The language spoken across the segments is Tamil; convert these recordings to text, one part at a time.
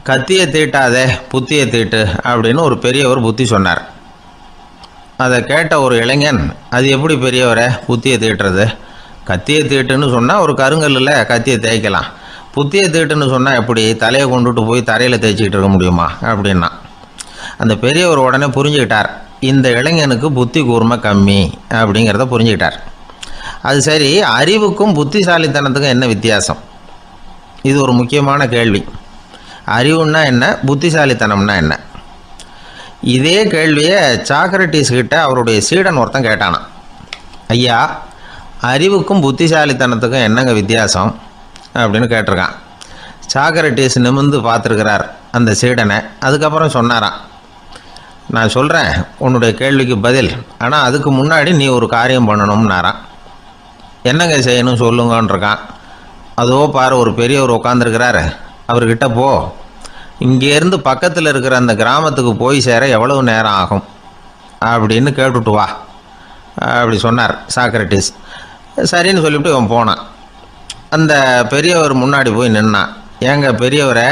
கத்தியை தீட்டாதே புத்தியை தீட்டு அப்படின்னு ஒரு பெரியவர் புத்தி சொன்னார். அதை கேட்ட ஒரு இளைஞன், அது எப்படி பெரியவரை புத்தியை தீட்டுறது? கத்தியை தீட்டுன்னு சொன்னால் ஒரு கருங்கல்லில் கத்தியை தேய்க்கலாம், புத்தியை தீட்டுன்னு சொன்னால் எப்படி தலையை கொண்டுட்டு போய் தரையில் தேய்ச்சிக்கிட்டு இருக்க முடியுமா அப்படின்னா. அந்த பெரியவர் உடனே புரிஞ்சுக்கிட்டார், இந்த இளைஞனுக்கு புத்தி கூர்மை கம்மி அப்படிங்கிறத புரிஞ்சுக்கிட்டார். அது சரி, அறிவுக்கும் புத்திசாலித்தனத்துக்கும் என்ன வித்தியாசம்? இது ஒரு முக்கியமான கேள்வி. அறிவுன்னா என்ன, புத்திசாலித்தனம்னா என்ன? இதே கேள்வியை சாக்ரட்டிஸ் கிட்ட அவருடைய சீடன் ஒருத்தன் கேட்டானான். ஐயா, அறிவுக்கும் புத்திசாலித்தனத்துக்கும் என்னங்க வித்தியாசம் அப்படின்னு கேட்டிருக்கான். சாக்ரட்டிஸ் நிமிர்ந்து பார்த்துருக்கிறார் அந்த சீடனை. அதுக்கப்புறம் சொன்னாராம், நான் சொல்கிறேன் உன்னுடைய கேள்விக்கு பதில், ஆனால் அதுக்கு முன்னாடி நீ ஒரு காரியம் பண்ணணும்னாரான். என்னங்க செய்யணும் சொல்லுங்கன்றிருக்கான். அதோ பாரு, ஒரு பெரியவர் உட்காந்துருக்கிறாரு, அவர்கிட்ட போ, இங்கேருந்து பக்கத்தில் இருக்கிற அந்த கிராமத்துக்கு போய் சேர எவ்வளவு நேரம் ஆகும் அப்படின்னு கேட்டுட்டு வா அப்படி சொன்னார் சாக்ரட்டிஸ். சரின்னு சொல்லிவிட்டு இவன் போனான். அந்த பெரியவர் முன்னாடி போய் நின்னான். ஏங்க பெரியவரை,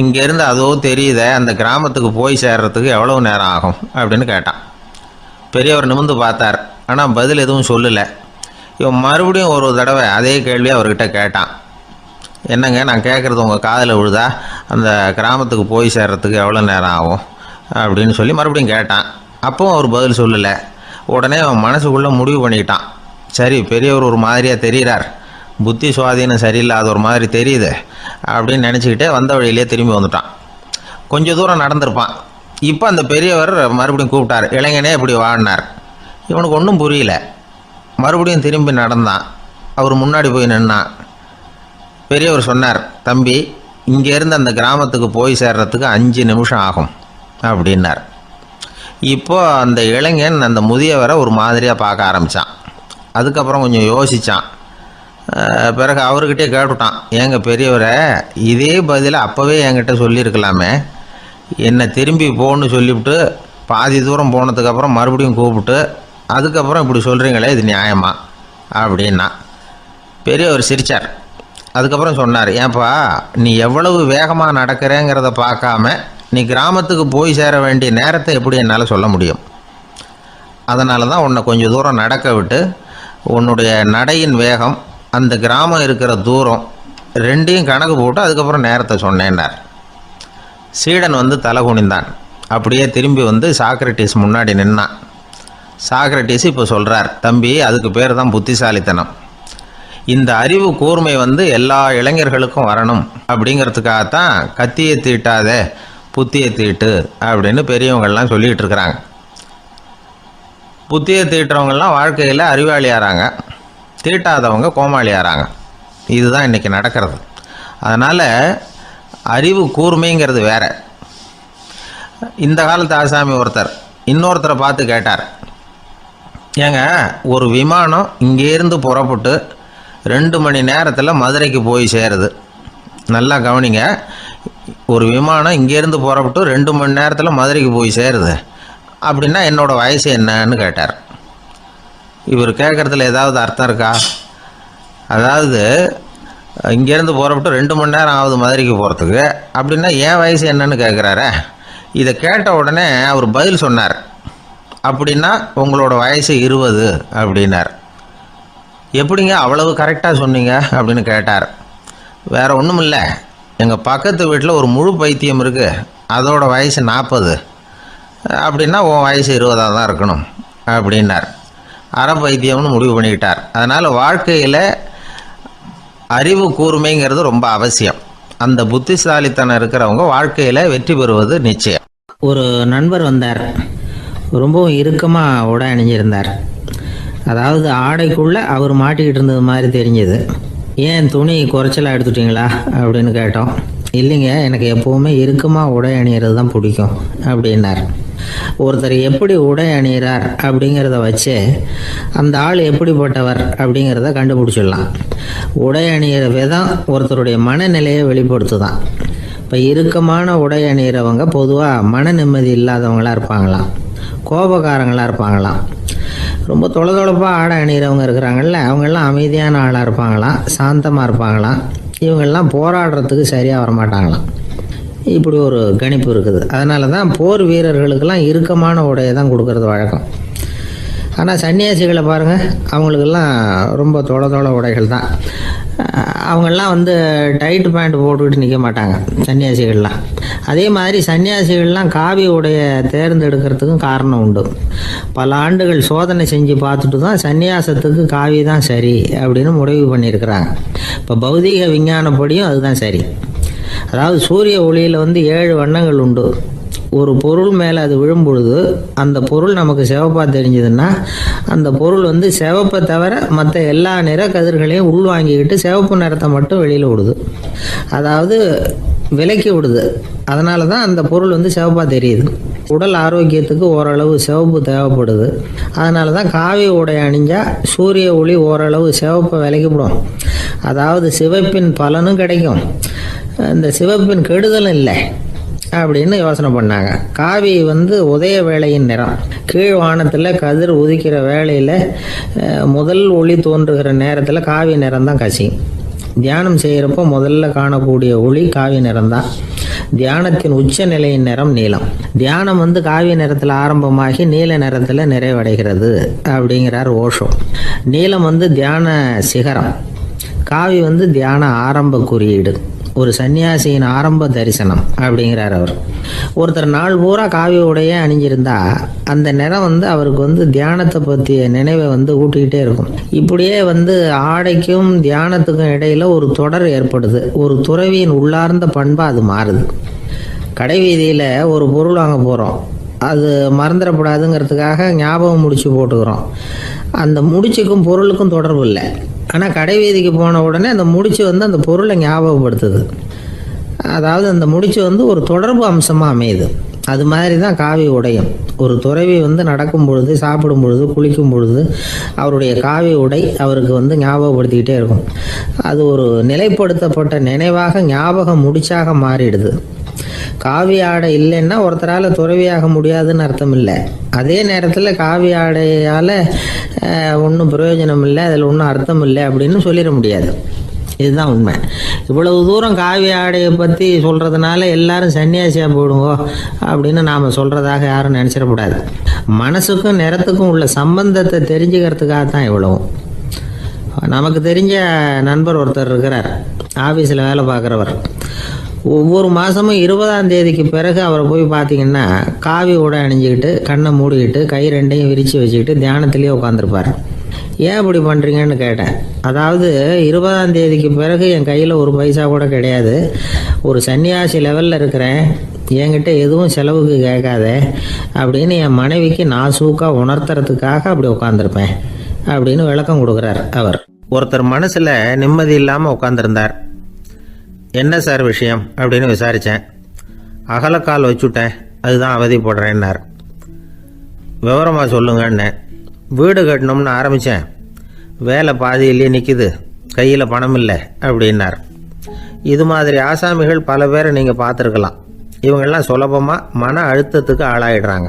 இங்கேருந்து அதோ தெரியுத அந்த கிராமத்துக்கு போய் சேர்றதுக்கு எவ்வளவு நேரம் ஆகும் அப்படின்னு கேட்டான். பெரியவர் நிமிர்ந்து பார்த்தார், ஆனால் பதில் எதுவும் சொல்லலை. இவன் மறுபடியும் ஒரு தடவை அதே கேள்வியை அவர்கிட்ட கேட்டான். என்னங்க, நான் கேட்குறது உங்கள் காதில் விழுதா? அந்த கிராமத்துக்கு போய் சேர்றதுக்கு எவ்வளோ நேரம் ஆகும் அப்படின்னு சொல்லி மறுபடியும் கேட்டான். அப்பவும் அவர் பதில் சொல்லலை. உடனே அவன் மனசுக்குள்ளே முடிவு பண்ணிக்கிட்டான், சரி பெரியவர் ஒரு மாதிரியாக தெரிகிறார், புத்தி சுவாதீனம் சரியில்லாத ஒரு மாதிரி தெரியுது அப்படின்னு நினச்சிக்கிட்டே வந்த வழியிலே திரும்பி வந்துட்டான். கொஞ்சம் தூரம் நடந்திருப்பான். இப்போ அந்த பெரியவர் மறுபடியும் கூப்பிட்டார், இளைஞனே இப்படி வாடினார். இவனுக்கு ஒன்றும் புரியல. மறுபடியும் திரும்பி நடந்தான். அவர் முன்னாடி போய் நின்னான். பெரியவர் சொன்னார், தம்பி, இங்கேருந்து அந்த கிராமத்துக்கு போய் சேர்றதுக்கு 5 நிமிஷம் ஆகும் அப்படின்னார். இப்போது அந்த இளைஞன் அந்த முதியவரை ஒரு மாதிரியாக பார்க்க ஆரம்பித்தான். அதுக்கப்புறம் கொஞ்சம் யோசித்தான். பிறகு அவர்கிட்டே கேட்டுட்டான், ஏங்க பெரியவரை, இதே பதிலை அப்போவே என்கிட்ட சொல்லியிருக்கலாமே, என்னை திரும்பி போன்னு சொல்லிவிட்டு பாதி தூரம் போனதுக்கப்புறம் மறுபடியும் கூப்பிட்டு அதுக்கப்புறம் இப்படி சொல்கிறீங்களே, இது நியாயமா அப்படின்னா. பெரியவர் சிரித்தார். அதுக்கப்புறம் சொன்னார், ஏன்பா, நீ எவ்வளவு வேகமாக நடக்கிறேங்கிறத பார்க்காம நீ கிராமத்துக்கு போய் சேர வேண்டிய நேரத்தை எப்படி என்னால் சொல்ல முடியும்? அதனால தான் உன்னை கொஞ்சம் தூரம் நடக்க விட்டு உன்னுடைய நடையின் வேகம், அந்த கிராமம் இருக்கிற தூரம் ரெண்டையும் கணக்கு போட்டு அதுக்கப்புறம் நேரத்தை சொன்னேன்னார். சீடன் வந்து தலை குனிந்தான். அப்படியே திரும்பி வந்து சாக்ரட்டிஸ் முன்னாடி நின்னான். சாக்ரட்டிஸ் இப்போ சொல்கிறார், தம்பி, அதுக்கு பேர் தான் புத்திசாலித்தனம். இந்த அறிவு கூர்மை வந்து எல்லா இளைஞர்களுக்கும் வரணும் அப்படிங்கிறதுக்காகத்தான் கத்தியை தீட்டாதே புத்தியை தீட்டு அப்படின்னு பெரியவங்கள்லாம் சொல்லிகிட்டு இருக்கிறாங்க. புத்தியை தீட்டுறவங்கெல்லாம் வாழ்க்கையில் அறிவாளியாகிறாங்க, தீட்டாதவங்க கோமாளியாகிறாங்க. இதுதான் இன்றைக்கி நடக்கிறது. அதனால் அறிவு கூர்மைங்கிறது வேற. இந்த காலத்து ஆசாமி ஒருத்தர் இன்னொருத்தரை பார்த்து கேட்டார், ஏங்க, ஒரு விமானம் இங்கேருந்து புறப்பட்டு 2 மணி நேரத்தில் மதுரைக்கு போய் சேருது. நல்லா கவனிங்க, ஒரு விமானம் இங்கேருந்து புறப்பட்டு 2 மணி நேரத்தில் மதுரைக்கு போய் சேருது அப்படின்னா என்னோடய வயசு என்னன்னு கேட்டார். இவர் கேட்குறதுல ஏதாவது அர்த்தம் இருக்கா? அதாவது இங்கேருந்து புறப்பட்டு 2 மணி நேரம் ஆகுது மதுரைக்கு போகிறதுக்கு, அப்படின்னா என் வயசு என்னன்னு கேட்குறாரே. இதை கேட்ட உடனே அவர் பதில் சொன்னார், அப்படின்னா உங்களோட வயசு 20 அப்படின்னார். எப்படிங்க அவ்வளவு கரெக்டாக சொன்னீங்க அப்படின்னு கேட்டார். வேறு ஒன்றும் இல்லை, எங்கள் பக்கத்து வீட்டில் ஒரு முழு பைத்தியம் இருக்குது, அதோட வயசு 40, அப்படின்னா உன் வயசு 20 தான் இருக்கணும் அப்படின்னார். அரை பைத்தியம்னு முடிவு பண்ணிக்கிட்டார். அதனால் வாழ்க்கையில் அறிவு கூர்மைங்கிறது ரொம்ப அவசியம். அந்த புத்திசாலித்தனம் இருக்கிறவங்க வாழ்க்கையில் வெற்றி பெறுவது நிச்சயம். ஒரு நண்பர் வந்தார். ரொம்பவும் இறுக்கமாக உடை அணிஞ்சிருந்தார். அதாவது ஆடைக்குள்ளே அவர் மாட்டிக்கிட்டு இருந்தது மாதிரி தெரிஞ்சது. ஏன் துணி குறைச்சலாக எடுத்துட்டிங்களா அப்படின்னு கேட்டோம். இல்லைங்க, எனக்கு எப்போவுமே இறுக்கமாக உடை அணிகிறது தான் பிடிக்கும் அப்படின்னார். ஒருத்தர் எப்படி உடை அணிகிறார் அப்படிங்கிறத வச்சு அந்த ஆள் எப்படிப்பட்டவர் அப்படிங்கிறத கண்டுபிடிச்சிடலாம். உடை அணிகிற விதம் ஒருத்தருடைய மனநிலையை வெளிப்படுத்துதான். இப்போ இறுக்கமான உடை அணிகிறவங்க பொதுவாக மன நிம்மதி இல்லாதவங்களாக இருப்பாங்களாம், கோபக்காரங்களாக இருப்பாங்களாம். ரொம்ப தொலைதொலைப்பாக ஆடை அணிகிறவங்க இருக்கிறாங்கல்ல, அவங்கெல்லாம் அமைதியான ஆளாக இருப்பாங்களாம், சாந்தமாக இருப்பாங்களாம். இவங்கெல்லாம் போராடுறதுக்கு சரியாக வரமாட்டாங்களாம். இப்படி ஒரு கணிப்பு இருக்குது. அதனால தான் போர் வீரர்களுக்கெல்லாம் இறுக்கமான உடையை தான் கொடுக்கறது வழக்கம். ஆனால் சன்னியாசிகளை பாருங்கள், அவங்களுக்கெல்லாம் ரொம்ப தொலை உடைகள் தான். அவங்கெல்லாம் வந்து டைட் பேண்ட் போட்டுக்கிட்டு நிற்க மாட்டாங்க சன்னியாசிகள்லாம். அதே மாதிரி சன்னியாசிகள்லாம் காவி உடையை தேர்ந்தெடுக்கிறதுக்கும் காரணம் உண்டு. பல ஆண்டுகள் சோதனை செஞ்சு பார்த்துட்டு தான் சன்னியாசத்துக்கு காவி தான் சரி அப்படின்னு முடிவு பண்ணியிருக்கிறாங்க. இப்போ பௌதீக விஞ்ஞானப்படியும் அதுதான் சரி. அதாவது சூரிய ஒளியில் வந்து 7 வண்ணங்கள் உண்டு. ஒரு பொருள் மேலே அது விழும் பொழுது அந்த பொருள் நமக்கு சிவப்பாக தெரிஞ்சதுன்னா அந்த பொருள் வந்து சிவப்பை தவிர மற்ற எல்லா நிற கதிர்களையும் உள்வாங்கிக்கிட்டு சிவப்பு நிறத்தை மட்டும் வெளியில் விடுது. அதாவது விலக்கி விடுது. அதனால தான் அந்த பொருள் வந்து சிவப்பாக தெரியுது. உடல் ஆரோக்கியத்துக்கு ஓரளவு சிவப்பு தேவைப்படுது. அதனால தான் காவி உடை அணிஞ்சால் சூரிய ஒளி ஓரளவு சிவப்பை விலக்கிவிடும். அதாவது சிவப்பின் பலனும் கிடைக்கும், இந்த சிவப்பின் கெடுதலும் இல்லை அப்படின்னு யோசனை பண்ணாங்க. காவி வந்து உதய வேளையின் நிறம். கீழ் வானத்தில் கதிர் உதிக்கிற வேளையில் முதல் ஒளி தோன்றுகிற நேரத்தில் காவி நிறம் தான் கசியும். தியானம் செய்கிறப்போ முதல்ல காணக்கூடிய ஒளி காவி நிறம் தான். தியானத்தின் உச்ச நிலையின் நிறம் நீலம். தியானம் வந்து காவி நிறத்தில் ஆரம்பமாகி நீல நிறத்தில் நிறைவடைகிறது அப்படிங்கிறார் ஓஷோ. நீலம் வந்து தியான சிகரம், காவி வந்து தியான ஆரம்ப குறியீடு, ஒரு சன்னியாசியின் ஆரம்ப தரிசனம் அப்படிங்கிறார் அவர். ஒருத்தர் நாள் பூரா காவி உடைய அணிஞ்சிருந்தா அந்த நிறம் வந்து அவருக்கு வந்து தியானத்தை பற்றிய நினைவை வந்து ஊட்டிக்கிட்டே இருக்கும். இப்படியே வந்து ஆடைக்கும் தியானத்துக்கும் இடையில ஒரு தொடர் ஏற்படுது. ஒரு துறவியின் உள்ளார்ந்த பண்பாக அது மாறுது. கடை வீதியில் ஒரு பொருள் வாங்க போகிறோம், அது மறந்துடக்கூடாதுங்கிறதுக்காக ஞாபகம் முடிச்சு போட்டுக்கிறோம். அந்த முடிச்சுக்கும் பொருளுக்கும் தொடர்பு இல்லை. ஆனால் கடை வீதிக்கு போன உடனே அந்த முடிச்சு வந்து அந்த பொருளை ஞாபகப்படுத்துது. அதாவது அந்த முடிச்சு வந்து ஒரு தொடர்பு அம்சமாக அமையுது. அது மாதிரி தான் காவி உடையும். ஒரு துறவி வந்து நடக்கும் பொழுது, சாப்பிடும் பொழுது, குளிக்கும் பொழுது அவருடைய காவி உடை அவருக்கு வந்து ஞாபகப்படுத்திக்கிட்டே இருக்கும். அது ஒரு நிலைப்படுத்தப்பட்ட நினைவாக ஞாபகம் முடிச்சாக மாறிடுது. காவி ஆடை இல்லைன்னா ஒருத்தரால் துறவியாக முடியாதுன்னு அர்த்தம் இல்லை. அதே நேரத்தில் காவி ஆடையால் ஒன்றும் பிரயோஜனம் இல்லை, அதில் ஒன்றும் அர்த்தம் இல்லை அப்படின்னு சொல்லிட முடியாது. இதுதான் உண்மை. இவ்வளவு தூரம் காவி ஆடையை பற்றி சொல்கிறதுனால எல்லாரும் சன்னியாசியாக போயிடுங்கோ அப்படின்னு நாம் சொல்கிறதாக யாரும் நினச்சிடக்கூடாது. மனசுக்கும் நிறத்துக்கும் உள்ள சம்பந்தத்தை தெரிஞ்சுக்கிறதுக்காக தான் இவ்வளவும். நமக்கு தெரிஞ்ச நண்பர் ஒருத்தர் இருக்கிறார், ஆஃபீஸில் வேலை பார்க்குறவர். ஒவ்வொரு மாதமும் 20ஆம் தேதிக்கு பிறகு அவரை போய் பார்த்தீங்கன்னா காவி உடை அணிஞ்சிக்கிட்டு, கண்ணை மூடிக்கிட்டு, கை ரெண்டையும் விரித்து வச்சுக்கிட்டு தியானத்திலேயே உட்காந்துருப்பார். ஏன் இப்படி பண்ணுறீங்கன்னு கேட்டேன். அதாவது 20ஆம் தேதிக்கு பிறகு என் கையில் ஒரு பைசா கூட கிடையாது, ஒரு சன்னியாசி லெவலில் இருக்கிறேன், என்கிட்ட எதுவும் செலவுக்கு கேட்காத அப்படின்னு என் மனைவிக்கு நாசூக்காக உணர்த்துறதுக்காக அப்படி உட்காந்துருப்பேன் அப்படின்னு விளக்கம் கொடுக்குறார் அவர். ஒருத்தர் மனசில் நிம்மதி இல்லாமல் உட்காந்துருந்தார். என்ன சார் விஷயம் அப்படின்னு விசாரித்தேன். அகலக்கால் வச்சுட்டேன், அதுதான் அவதிப்படுறேன்னார். விவரமாக சொல்லுங்கன்னு. வீடு கட்டணும்னு ஆரம்பித்தேன், வேலை பாதியிலேயே நிற்கிது, கையில் பணம் இல்லை அப்படின்னார். இது மாதிரி ஆசாமிகள் பல பேரை நீங்கள் பார்த்துருக்கலாம். இவங்கெல்லாம் சுலபமாக மன அழுத்தத்துக்கு ஆளாயிடுறாங்க.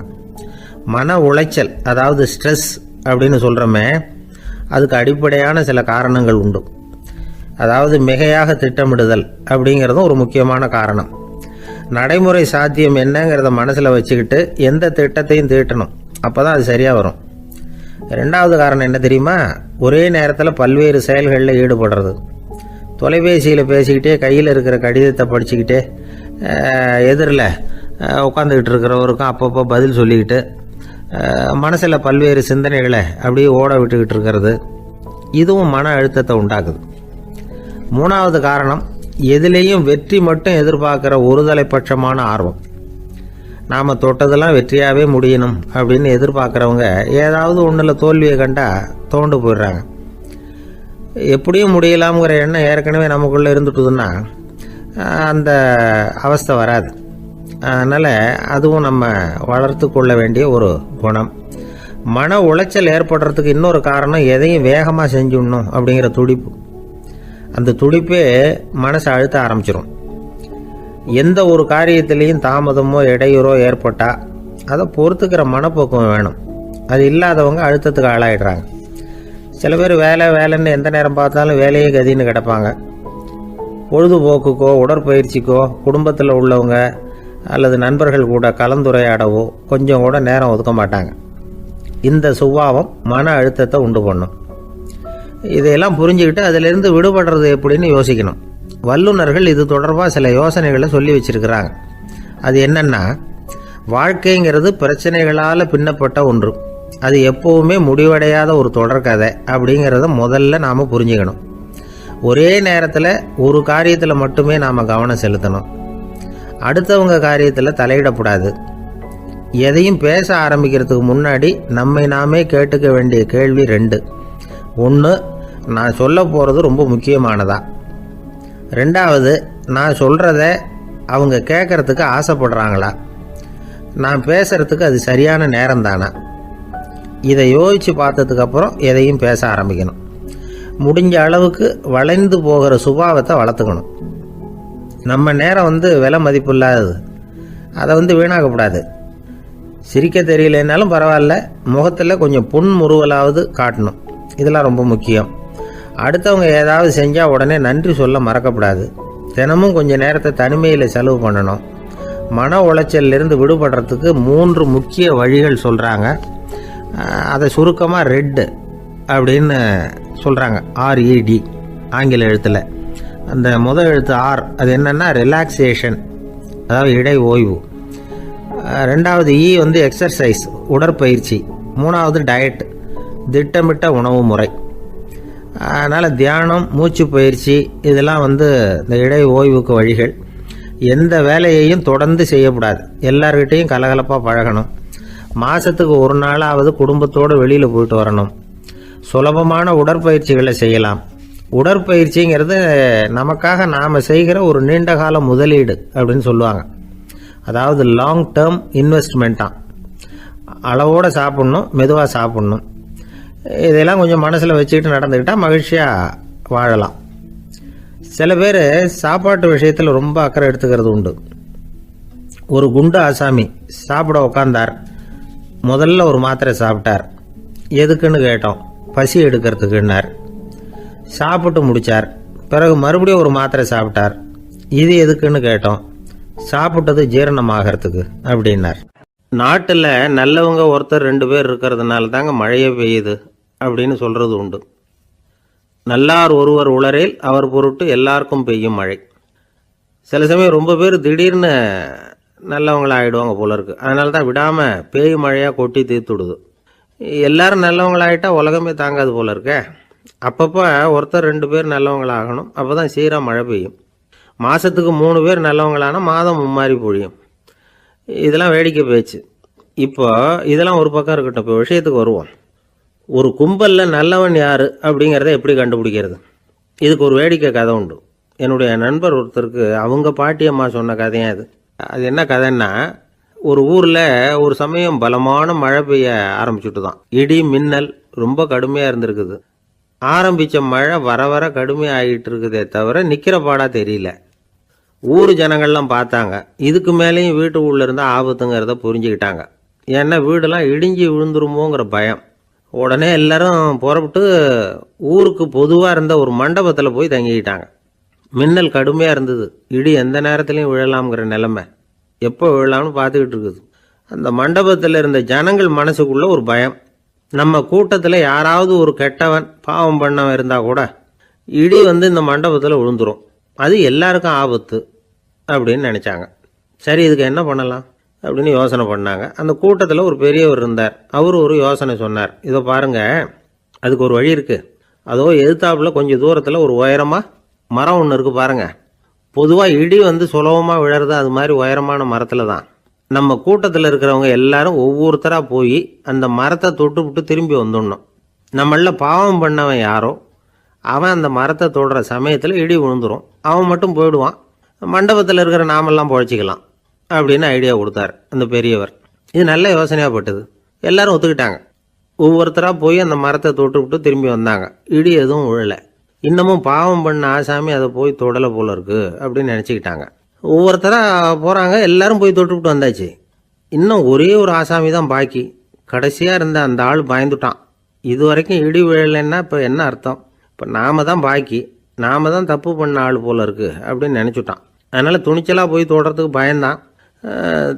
மன உளைச்சல், அதாவது ஸ்ட்ரெஸ் அப்படின்னு சொல்கிறோமே, அதுக்கு அடிப்படையான சில காரணங்கள் உண்டு. அதாவது மிகையாக திட்டமிடுதல் அப்படிங்கிறதும் ஒரு முக்கியமான காரணம். நடைமுறை சாத்தியம் என்னங்கிறத மனசில் வச்சுக்கிட்டு எந்த திட்டத்தையும் தீட்டணும், அப்போ தான் அது சரியாக வரும். 2வது காரணம் என்ன தெரியுமா? ஒரே நேரத்தில் பல்வேறு செயல்களில் ஈடுபடுறது. தொலைபேசியில் பேசிக்கிட்டே கையில் இருக்கிற கடிதத்தை படிச்சுக்கிட்டே எதிரில் உட்காந்துக்கிட்டு இருக்கிறவருக்கும் அப்பப்போ பதில் சொல்லிக்கிட்டு மனசில் பல்வேறு சிந்தனைகளை அப்படியே ஓட விட்டுக்கிட்டு இருக்கிறது, இதுவும் மன அழுத்தத்தை உண்டாக்குது. 3வது காரணம், எதிலேயும் வெற்றி மட்டும் எதிர்பார்க்குற ஒருதலைப்பட்சமான ஆர்வம். நாம் தொட்டதெல்லாம் வெற்றியாகவே முடியணும் அப்படின்னு எதிர்பார்க்குறவங்க ஏதாவது ஒன்றில் தோல்வியை கண்டால் தோண்டு போயிடுறாங்க. எப்படியும் முடியலாம்ங்கிற எண்ணம் ஏற்கனவே நமக்குள்ளே இருந்துட்டுதுன்னா அந்த அவஸ்தை வராது. அதனால் அதுவும் நம்ம வளர்த்து கொள்ள வேண்டிய ஒரு குணம். மன உளைச்சல் ஏற்படுறதுக்கு இன்னொரு காரணம், எதையும் வேகமாக செஞ்சுடணும் அப்படிங்கிற துடிப்பு. அந்த துடிப்பே மனசை அழுத்த ஆரம்பிச்சிடும். எந்த ஒரு காரியத்திலையும் தாமதமோ இடையூறோ ஏற்பட்டால் அதை பொறுத்துக்கிற மனப்போக்கம் வேணும். அது இல்லாதவங்க அழுத்தத்துக்கு ஆளாயிடுறாங்க. சில பேர் வேலைன்னு எந்த நேரம் பார்த்தாலும் வேலையே கதின்னு கிடப்பாங்க. பொழுதுபோக்குக்கோ உடற்பயிற்சிக்கோ குடும்பத்தில் உள்ளவங்க அல்லது நண்பர்கள் கூட கலந்துரையாடவோ கொஞ்சம் கூட நேரம் ஒதுக்க மாட்டாங்க. இந்த சுபாவம் மன அழுத்தத்தை உண்டு பண்ணும். இதையெல்லாம் புரிஞ்சுக்கிட்டு அதிலிருந்து விடுபடுறது எப்படின்னு யோசிக்கணும். வல்லுநர்கள் இது தொடர்பாக சில யோசனைகளை சொல்லி வச்சிருக்கிறாங்க. அது என்னன்னா, வாழ்க்கைங்கிறது பிரச்சனைகளால் பின்னப்பட்ட ஒன்று. அது எப்போவுமே முடிவடையாத ஒரு தொடர்கதை அப்படிங்கிறத முதல்ல நாம் புரிஞ்சுக்கணும். ஒரே நேரத்தில் ஒரு காரியத்தில் மட்டுமே நாம் கவனம் செலுத்தணும். அடுத்தவங்க காரியத்தில் தலையிடக்கூடாது. எதையும் பேச ஆரம்பிக்கிறதுக்கு முன்னாடி நம்மை நாமே கேட்டுக்க வேண்டிய கேள்வி 2. 1, நான் சொல்ல போகிறது ரொம்ப முக்கியமானதா? 2வது, நான் சொல்கிறத அவங்க கேட்குறதுக்கு ஆசைப்படுறாங்களா? நான் பேசுகிறதுக்கு அது சரியான நேரம் தானா? இதை யோசித்து பார்த்ததுக்கப்புறம் எதையும் பேச ஆரம்பிக்கணும். முடிஞ்ச அளவுக்கு வளைந்து போகிற சுபாவத்தை வளர்த்துக்கணும். நம்ம நேரம் விலை மதிப்பு இல்லாதது. அதை வீணாக்கக்கூடாது. சிரிக்க தெரியலனாலும் பரவாயில்ல, முகத்தில் கொஞ்சம் புன்முறுவலாவது காட்டணும். இதெல்லாம் ரொம்ப முக்கியம். அடுத்தவங்க ஏதாவது செஞ்சால் உடனே நன்றி சொல்ல மறக்கக்கூடாது. தினமும் கொஞ்சம் நேரத்தை தனிமையில் செலவு பண்ணணும். மன உளைச்சலிருந்து விடுபடுறதுக்கு 3 முக்கிய வழிகள் சொல்கிறாங்க. அதை சுருக்கமாக ரெட் அப்படின்னு சொல்கிறாங்க. RED ஆங்கில எழுத்தில். அந்த முதல் எழுத்து R, அது என்னென்னா ரிலாக்ஸேஷன், அதாவது இடை ஓய்வு. 2வது E எக்ஸர்சைஸ், உடற்பயிற்சி. 3வது டயட், திட்டமிட்ட உணவு முறை. அதனால் தியானம், மூச்சு பயிற்சி இதெல்லாம் இந்த இடை ஓய்வுக்கு வழிகள். எந்த வேலையையும் தொடர்ந்து செய்யக்கூடாது. எல்லார்கிட்டையும் கலகலப்பாக பழகணும். மாதத்துக்கு ஒரு நாளாவது குடும்பத்தோடு வெளியில் போயிட்டு வரணும். சுலபமான உடற்பயிற்சிகளை செய்யலாம். உடற்பயிற்சிங்கிறது நமக்காக நாம் செய்கிற ஒரு நீண்டகால முதலீடு அப்படின்னு சொல்லுவாங்க. அதாவது லாங் டேர்ம் இன்வெஸ்ட்மெண்ட்டாக. அளவோடு சாப்பிட்ணும், மெதுவாக சாப்பிட்ணும். இதெல்லாம் கொஞ்சம் மனசில் வச்சுக்கிட்டு நடந்துக்கிட்டால் மகிழ்ச்சியாக வாழலாம். சில பேர் சாப்பாட்டு விஷயத்தில் ரொம்ப அக்கறை எடுத்துக்கிறது உண்டு. ஒரு குண்டு ஆசாமி சாப்பிட உக்காந்தார். முதல்ல ஒரு மாத்திரை சாப்பிட்டார். எதுக்குன்னு கேட்டோம். பசி எடுக்கிறதுக்குன்னார். சாப்பிட்டு முடித்தார். பிறகு மறுபடியும் ஒரு மாத்திரை சாப்பிட்டார். இது எதுக்குன்னு கேட்டோம். சாப்பிட்டது ஜீரணமாகறதுக்கு அப்படின்னார். நாட்டில் நல்லவங்க ஒருத்தர் 2 பேர் இருக்கிறதுனால தாங்க மழையே பெய்யுது அப்படின்னு சொல்கிறது உண்டு. நல்லார் ஒருவர் உளரேல் அவர் பொருட்டு எல்லாருக்கும் பெய்யும் மழை. சில சமயம் ரொம்ப பேர் திடீர்னு நல்லவங்களாகிடுவாங்க போல இருக்கு. அதனால தான் விடாமல் பேய் மழையாக கொட்டி தீர்த்துடுது. எல்லாரும் நல்லவங்களாகிட்டா உலகமே தாங்காது போல இருக்கே. அப்பப்போ ஒருத்தர் 2 பேர் நல்லவங்களாகணும். அப்போ தான் சீராக மழை பெய்யும். மாதத்துக்கு 3 பேர் நல்லவங்களானா மாதம் மும்மாரி பொழியும். இதெல்லாம் வேடிக்கை பேச்சு. இப்போ இதெல்லாம் ஒரு பக்கம் இருக்கட்டும். இப்போ விஷயத்துக்கு வருவோம். ஒரு கும்பலில் நல்லவன் யார் அப்படிங்கிறத எப்படி கண்டுபிடிக்கிறது? இதுக்கு ஒரு வேடிக்கை கதை உண்டு. என்னுடைய நண்பர் ஒருத்தருக்கு அவங்க பாட்டியம்மா சொன்ன கதையாக அது. அது என்ன கதைன்னா, ஒரு ஊரில் ஒரு சமயம் பலமான மழை பெய்ய ஆரம்பிச்சுட்டு தான். இடி மின்னல் ரொம்ப கடுமையாக இருந்திருக்குது. ஆரம்பித்த மழை வர வர கடுமையாக ஆகிட்டு இருக்குதே தவிர நிற்கிற பாடாக தெரியல. ஊர் ஜனங்கள்லாம் பார்த்தாங்க. இதுக்கு மேலேயும் வீட்டு உள்ள இருந்தால் ஆபத்துங்கிறத புரிஞ்சுக்கிட்டாங்க. ஏன்னா வீடெல்லாம் இடிஞ்சி விழுந்துருமோங்கிற பயம். உடனே எல்லாரும் புறப்பட்டு ஊருக்கு பொதுவாக இருந்த ஒரு மண்டபத்தில் போய் தங்கிக்கிட்டாங்க. மின்னல் கடுமையாக இருந்தது. இடி எந்த நேரத்துலையும் விழலாம்ங்கிற நிலைமை. எப்போ விழலாம்னு பார்த்துக்கிட்டு இருக்குது. அந்த மண்டபத்தில் இருந்த ஜனங்கள் மனசுக்குள்ள ஒரு பயம். நம்ம கூட்டத்தில் யாராவது ஒரு கெட்டவன் பாவம் பண்ணவன் இருந்தால் கூட இடி இந்த மண்டபத்தில் விழுந்துரும். அது எல்லாருக்கும் ஆபத்து அப்படின்னு நினச்சாங்க. சரி, இதுக்கு என்ன பண்ணலாம் அப்படின்னு யோசனை பண்ணாங்க. அந்த கூட்டத்தில் ஒரு பெரியவர் இருந்தார். அவர் ஒரு யோசனை சொன்னார். இதை பாருங்க, அதுக்கு ஒரு வழி இருக்குது. அதோ எதிர்த்தாப்புல கொஞ்சம் தூரத்தில் ஒரு உயரமாக மரம் ஒன்று இருக்குது பாருங்கள். பொதுவாக இடி சுலபமாக விழறது அது மாதிரி உயரமான மரத்தில் தான். நம்ம கூட்டத்தில் இருக்கிறவங்க எல்லாரும் ஒவ்வொருத்தராக போய் அந்த மரத்தை தொட்டு விட்டு திரும்பி வந்துடணும். நம்மள பாவம் பண்ணவன் யாரோ அவன் அந்த மரத்தை தொடுற சமயத்தில் இடி விழுந்துடும். அவன் மட்டும் போயிடுவான். மண்டபத்தில் இருக்கிற நாமெல்லாம் பொழைச்சிக்கலாம் அப்படின்னு ஐடியா கொடுத்தார் அந்த பெரியவர். இது நல்ல யோசனையாக பட்டது. எல்லாரும் ஒத்துக்கிட்டாங்க. ஒவ்வொருத்தராக போய் அந்த மரத்தை தொட்டு விட்டு திரும்பி வந்தாங்க. இடி எதுவும் விழலை. இன்னமும் பாவம் பண்ண ஆசாமி அதை போய் தொடலை போல இருக்கு அப்படின்னு நினச்சிக்கிட்டாங்க. ஒவ்வொருத்தராக போகிறாங்க. எல்லாரும் போய் தொட்டுவிட்டு வந்தாச்சு. இன்னும் ஒரே ஒரு ஆசாமி தான் பாக்கி. கடைசியாக இருந்த அந்த ஆள் பயந்துட்டான். இது வரைக்கும் இடி விழலைன்னா இப்போ என்ன அர்த்தம்? இப்போ நாம தான் பாக்கி. நாம் தான் தப்பு பண்ண ஆள் போல் இருக்குது அப்படின்னு நினச்சிட்டான். அதனால் துணிச்சலாக போய் தொடுறதுக்கு பயந்தான்,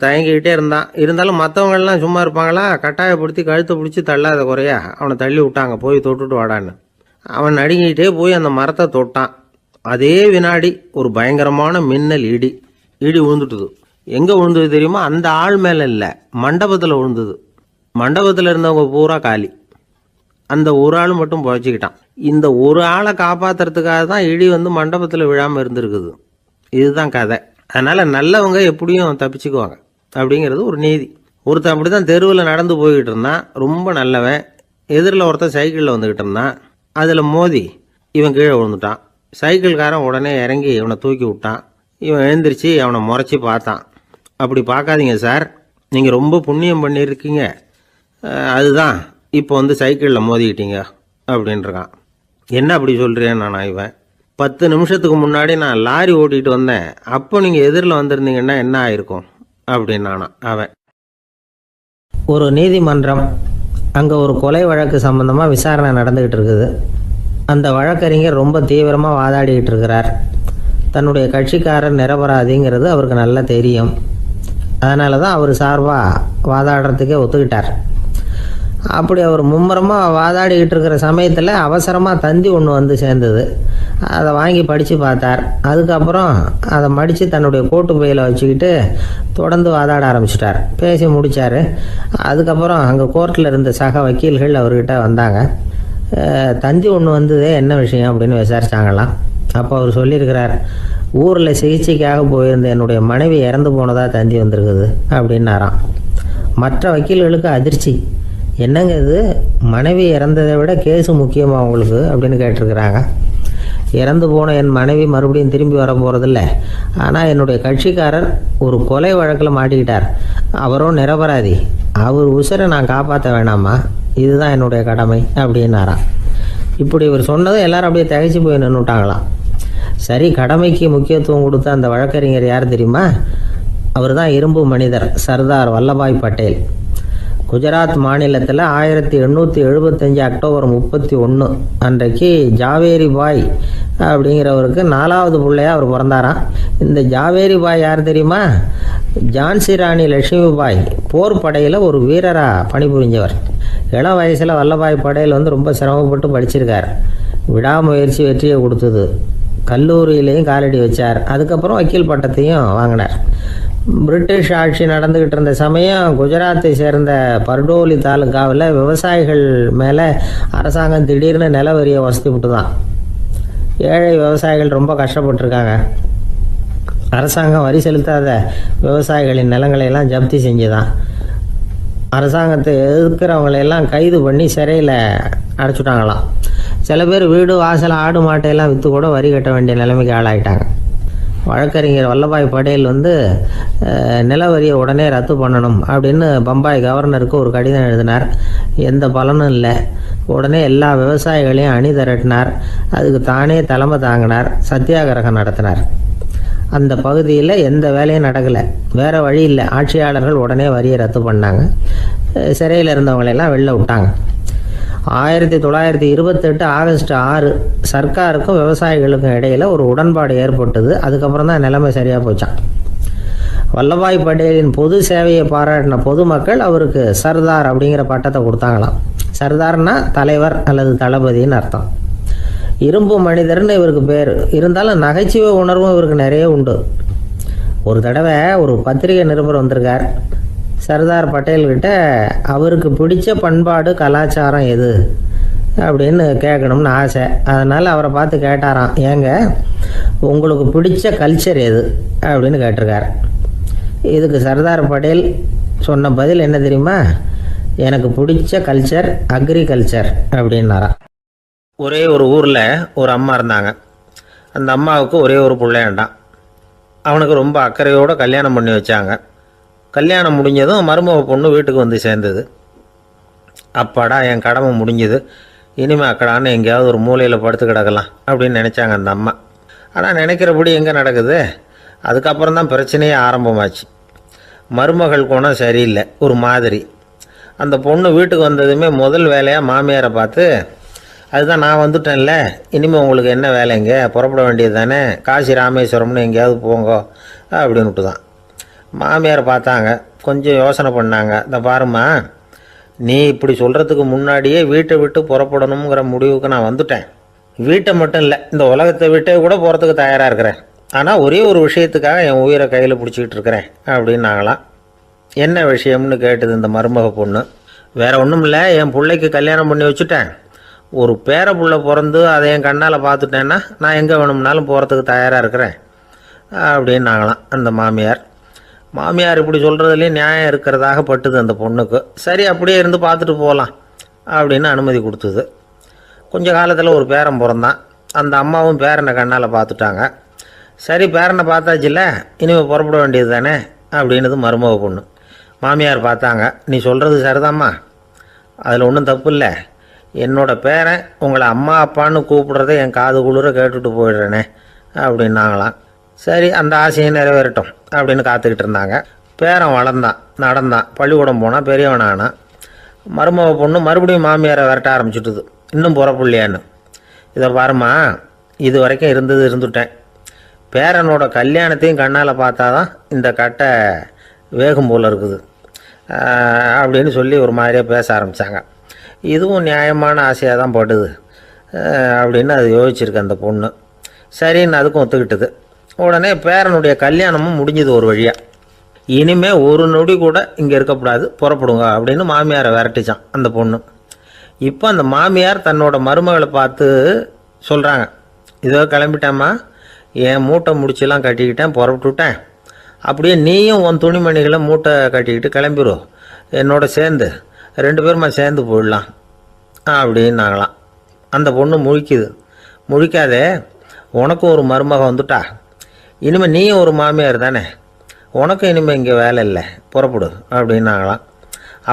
தயங்கிக்கிட்டே இருந்தான். இருந்தாலும் மற்றவங்கள்லாம் சும்மா இருப்பாங்களா, கட்டாயப்படுத்தி கழுத்தை பிடிச்சி தள்ளாத குறையா அவனை தள்ளி விட்டாங்க, போய் தொட்டுட்டு வாடான்னு. அவன் நடுங்கிக்கிட்டே போய் அந்த மரத்தை தொட்டான். அதே வினாடி ஒரு பயங்கரமான மின்னல் இடி விழுந்துட்டுது. எங்கே விழுந்தது தெரியுமா? அந்த ஆள் மேலே இல்லை, மண்டபத்தில் விழுந்தது. மண்டபத்தில் இருந்தவங்க பூரா காலி. அந்த ஒரு ஆள் மட்டும் புழைச்சிக்கிட்டான். இந்த ஒரு ஆளை காப்பாற்றுறதுக்காக தான் இடி வந்து மண்டபத்தில் விழாமல் இருந்திருக்குது. இதுதான் கதை. அதனால் நல்லவங்க எப்படியும் தப்பிச்சுக்குவாங்க அப்படிங்கிறது ஒரு நீதி. ஒருத்தன் அப்படி தான் தெருவில் நடந்து போய்கிட்டு இருந்தான், ரொம்ப நல்லவன். எதிரில் ஒருத்தன் சைக்கிளில் வந்துக்கிட்டு இருந்தான். அதில் மோதி இவன் கீழே விழுந்துட்டான். சைக்கிள்காரன் உடனே இறங்கி இவனை தூக்கி விட்டான். இவன் எழுந்திரிச்சு அவனை முறைச்சி பார்த்தான். அப்படி பார்க்காதீங்க சார், நீங்கள் ரொம்ப புண்ணியம் பண்ணியிருக்கீங்க, அதுதான் இப்போ வந்து சைக்கிளில் மோதிக்கிட்டீங்க அப்படின்றான். என்ன அப்படி சொல்கிறேன் நான்? இவன் 10 நிமிஷத்துக்கு முன்னாடி நான் லாரி ஓட்டிகிட்டு வந்தேன், அப்போ நீங்கள் எதிரில் வந்திருந்தீங்கன்னா என்ன ஆயிருக்கும் அப்படின்னானா அவன். ஒரு நீதிமன்றம், அங்கே ஒரு கொலை வழக்கு சம்பந்தமாக விசாரணை நடந்துக்கிட்டு இருக்குது. அந்த வழக்கறிஞர் ரொம்ப தீவிரமாக வாதாடிக்கிட்டு இருக்கிறார். தன்னுடைய கட்சிக்காரர் நிரபராதிங்கிறது அவருக்கு நல்லா தெரியும். அதனால தான் அவர் சார்பாக வாதாடுறதுக்கே ஒத்துக்கிட்டார். அப்படி அவர் மும்முரமாக வாதாடிக்கிட்டு இருக்கிற சமயத்தில் அவசரமாக தந்தி ஒன்று வந்து சேர்ந்தது. அதை வாங்கி படித்து பார்த்தார். அதுக்கப்புறம் அதை மடித்து தன்னுடைய கோட்டு பையில் வச்சுக்கிட்டு தொடர்ந்து வாதாட ஆரம்பிச்சிட்டார். பேசி முடித்தார். அதுக்கப்புறம் அங்கே கோர்ட்டில் இருந்த சக வக்கீல்கள் அவர்கிட்ட வந்தாங்க. தந்தி ஒன்று வந்ததே, என்ன விஷயம் அப்படின்னு விசாரித்தாங்களாம். அப்போ அவர் சொல்லியிருக்கிறார், ஊரில் சிகிச்சைக்காக போயிருந்த என்னுடைய மனைவி இறந்து போனதாக தந்தி வந்திருக்குது அப்படின்னாராம். மற்ற வக்கீல்களுக்கு அதிர்ச்சி. என்னங்க இது, மனைவி இறந்ததை விட கேஸு முக்கியமாக உங்களுக்கு அப்படின்னு கேட்டிருக்கிறாங்க. இறந்து போன என் மனைவி மறுபடியும் திரும்பி வர போகிறதில்ல, ஆனால் என்னுடைய கட்சிக்காரர் ஒரு கொலை வழக்கில் மாட்டிக்கிட்டார், அவரும் நிரபராதி, அவர் உசுரை நான் காப்பாற்ற வேணாமா, இதுதான் என்னுடைய கடமை அப்படின்னாராம். இப்படி இவர் சொன்னதும் எல்லாரும் அப்படியே திகைச்சு போய் நின்றுட்டாங்களாம். சரி, கடமைக்கு முக்கியத்துவம் கொடுத்த அந்த வழக்கறிஞர் யார் தெரியுமா? அவர் தான் இரும்பு மனிதர் சர்தார் வல்லபாய் பட்டேல். குஜராத் மாநிலத்தில் 1875 அக்டோபர் 31 அன்றைக்கு ஜாவேரி பாய் அப்படிங்கிறவருக்கு 4வது பிள்ளையா அவர் பிறந்தாராம். இந்த ஜாவேரி பாய் யார் தெரியுமா? ஜான்சி ராணி லட்சுமி பாய் போர் படையில் ஒரு வீரராக பணிபுரிஞ்சவர். இளம் வயசில் வல்லபாய் பட்டேல் வந்து ரொம்ப சிரமப்பட்டு படிச்சிருக்கார். விடாமுயற்சி வெற்றியை கொடுத்தது. கல்லூரியிலையும் காலடி வச்சார். அதுக்கப்புறம் வக்கீல் பட்டத்தையும் வாங்கினார். பிரிட்டிஷ் ஆட்சி நடந்துக்கிட்டு இருந்த சமயம் குஜராத்தை சேர்ந்த பர்டோலி தாலுக்காவில் விவசாயிகள் மேலே அரசாங்கம் திடீர்னு நில வரியை வசதி விட்டு தான். ஏழை விவசாயிகள் ரொம்ப கஷ்டப்பட்டுருக்காங்க. அரசாங்கம் வரி செலுத்தாத விவசாயிகளின் நிலங்களையெல்லாம் ஜப்தி செஞ்சுதான். அரசாங்கத்தை எதிர்க்கிறவங்களையெல்லாம் கைது பண்ணி சிறையில் அடைச்சிட்டாங்களாம். சில பேர் வீடு வாசல் ஆடு மாட்டையெல்லாம் விற்று கூட வரி கட்ட வேண்டிய நிலைமைக்கு ஆளாயிட்டாங்க. வழக்கறிஞர் வல்லபாய் பட்டேல் வந்து நில வரியை உடனே ரத்து பண்ணணும் அப்படின்னு பம்பாய் கவர்னருக்கு ஒரு கடிதம் எழுதினார். எந்த பலனும் இல்லை. உடனே எல்லா விவசாயிகளையும் அணி திரட்டினார். அதுக்கு தானே தலைமை தாங்கினார். சத்தியாகிரகம் நடத்தினார். அந்த பகுதியில் எந்த வேலையும் நடக்கலை. வேறு வழி இல்லை. ஆட்சியாளர்கள் உடனே வரியை ரத்து பண்ணாங்க. சிறையில் இருந்தவங்களெல்லாம் வெளில விட்டாங்க. 1928 ஆகஸ்ட் 6 சர்க்காருக்கும் விவசாயிகளுக்கும் இடையில் ஒரு உடன்பாடு ஏற்பட்டது. அதுக்கப்புறம் தான் நிலைமை சரியாக போச்சான். வல்லபாய் பட்டேலின் பொது சேவையை பாராட்டின பொதுமக்கள் அவருக்கு சர்தார் அப்படிங்கிற பட்டத்தை கொடுத்தாங்களாம். சர்தார்னா தலைவர் அல்லது தளபதின்னு அர்த்தம். இரும்பு மனிதர்னு இவருக்கு பேர். இருந்தாலும் நகைச்சுவை உணர்வும் இவருக்கு நிறைய உண்டு. ஒரு தடவை ஒரு பத்திரிகை நிருபர் வந்திருக்கார். சர்தார் பட்டேல்கிட்ட அவருக்கு பிடிச்ச பண்பாடு கலாச்சாரம் எது அப்படின்னு கேட்கணும்னு ஆசை. அதனால் அவரை பார்த்து கேட்டாராம், ஏங்க உங்களுக்கு பிடிச்ச கல்ச்சர் எது அப்படின்னு கேட்டிருக்கார். இதுக்கு சர்தார் பட்டேல் சொன்ன பதில் என்ன தெரியுமா? எனக்கு பிடிச்ச கல்ச்சர் அக்ரிகல்ச்சர் அப்படின்னாராம். ஒரே ஒரு ஊரில் ஒரு அம்மா இருந்தாங்க. அந்த அம்மாவுக்கு ஒரே ஒரு பிள்ளையாண்டான். அவனுக்கு ரொம்ப அக்கறையோடு கல்யாணம் பண்ணி வச்சாங்க. கல்யாணம் முடிஞ்சதும் மருமக பொண்ணு வீட்டுக்கு வந்து சேர்ந்தது. அப்பாடா, என் கடமை முடிஞ்சது, இனிமேல் அக்கடான்னு எங்கேயாவது ஒரு மூலையில் படுத்து கிடக்கலாம் அப்படின்னு நினச்சாங்க அந்த அம்மா. ஆனால் நினைக்கிறபடி எங்கே நடக்குது? அதுக்கப்புறம் தான் பிரச்சனையே ஆரம்பமாச்சு. மருமகள் குணம் சரியில்லை, ஒரு மாதிரி. அந்த பொண்ணு வீட்டுக்கு வந்ததுமே முதல் வேலையாக மாமியாரை பார்த்து, அதுதான் நான் வந்துட்டேன்ல, இனிமேல் உங்களுக்கு என்ன வேலைங்க, புறப்பட வேண்டியது தானே, காசி ராமேஸ்வரம்னு எங்கேயாவது போங்க அப்படின்னு விட்டு தான். மாமியார் பார்த்தாங்க, கொஞ்சம் யோசனை பண்ணாங்க. இந்த பாருமா, நீ இப்படி சொல்கிறதுக்கு முன்னாடியே வீட்டை விட்டு புறப்படணுங்கிற முடிவுக்கு நான் வந்துட்டேன். வீட்டை மட்டும் இல்லை, இந்த உலகத்தை விட்டே கூட போகிறதுக்கு தயாராக இருக்கிறேன். ஆனால் ஒரே ஒரு விஷயத்துக்காக என் உயிரை கையில் பிடிச்சிக்கிட்டு இருக்கிறேன் அப்படின்னாங்களாம். என்ன விஷயம்னு கேட்டது இந்த மருமக பொண்ணு. வேற ஒன்றும் இல்லை, என் பிள்ளைக்கு கல்யாணம் பண்ணி வச்சுட்டேன். ஒரு பேர புள்ள பிறந்து அதை என் கண்ணால் பார்த்துட்டேன்னா நான் எங்கே வேணும்னாலும் போகிறதுக்கு தயாராக இருக்கிறேன் அப்படின்னாங்களாம் அந்த மாமியார். மாமியார் இப்படி சொல்கிறதுலேயும் நியாயம் இருக்கிறதாக பட்டுது அந்த பொண்ணுக்கு. சரி, அப்படியே இருந்து பார்த்துட்டு போகலாம் அப்படின்னு அனுமதி கொடுத்தது. கொஞ்ச காலத்தில் ஒரு பேரன் பிறந்தான். அந்த அம்மாவும் பேரனை கண்ணால் பார்த்துட்டாங்க. சரி, பேரனை பார்த்தாச்சுல்ல, இனிமேல் புறப்பட வேண்டியது தானே அப்படின்னது மருமக பொண்ணு. மாமியார் பார்த்தாங்க, நீ சொல்கிறது சரிதாம்மா, அதில் ஒன்றும் தப்பு இல்லை. என்னோட பேரன் உங்களை அம்மா அப்பான்னு கூப்பிடுறத என் காது குளிர கேட்டுட்டு போயிடுறேனே அப்படின்னாங்களாம். சரி, அந்த ஆசையை நிறைவேறட்டும் அப்படின்னு காத்துக்கிட்டு இருந்தாங்க. பேரன் வளர்ந்தான், நடந்தான், பள்ளிக்கூடம் போனால் பெரியவனானான். மருமக பொண்ணு மறுபடியும் மாமியாரை விரட்ட ஆரம்பிச்சுட்டுது, இன்னும் புறப்புள்ளையான்னு. இதை பாருமா, இது வரைக்கும் இருந்துட்டேன். பேரனோட கல்யாணத்தையும் கண்ணால் பார்த்தா தான் இந்த கட்டை வேகும் போல் இருக்குது அப்படின்னு சொல்லி ஒரு மாதிரியாக பேச ஆரம்பித்தாங்க. இதுவும் நியாயமான ஆசையாக தான் படுது அப்படின்னு அது யோசிச்சிருக்கு அந்த பொண்ணு. சரின்னு அதுக்கும் ஒத்துக்கிட்டது. உடனே பேரனுடைய கல்யாணமும் முடிஞ்சது ஒரு வழியாக. இனிமேல் ஒரு நொடி கூட இங்கே இருக்கக்கூடாது, புறப்படுங்க அப்படின்னு மாமியாரை விரட்டிச்சான் அந்த பொண்ணு. இப்போ அந்த மாமியார் தன்னோட மருமகளை பார்த்து சொல்கிறாங்க, இதோ கிளம்பிட்டேம்மா, என் மூட்டை முடிச்செல்லாம் கட்டிக்கிட்டேன், புறப்பட்டுவிட்டேன். அப்படியே நீயும் உன் துணிமணிகளை மூட்டை கட்டிக்கிட்டு கிளம்பிடும், என்னோட சேர்ந்து 2 பேருமா சேர்ந்து போயிடலாம் அப்படின்னாங்களாம். அந்த பொண்ணு முழிக்குது. முழிக்காதே, உனக்கும் ஒரு மருமக வந்துட்டா, இனிமேல் நீயும் ஒரு மாமியார் தானே, உனக்கும் இனிமேல் இங்கே வேலை இல்லை, புறப்படு அப்படின்னாங்களாம்.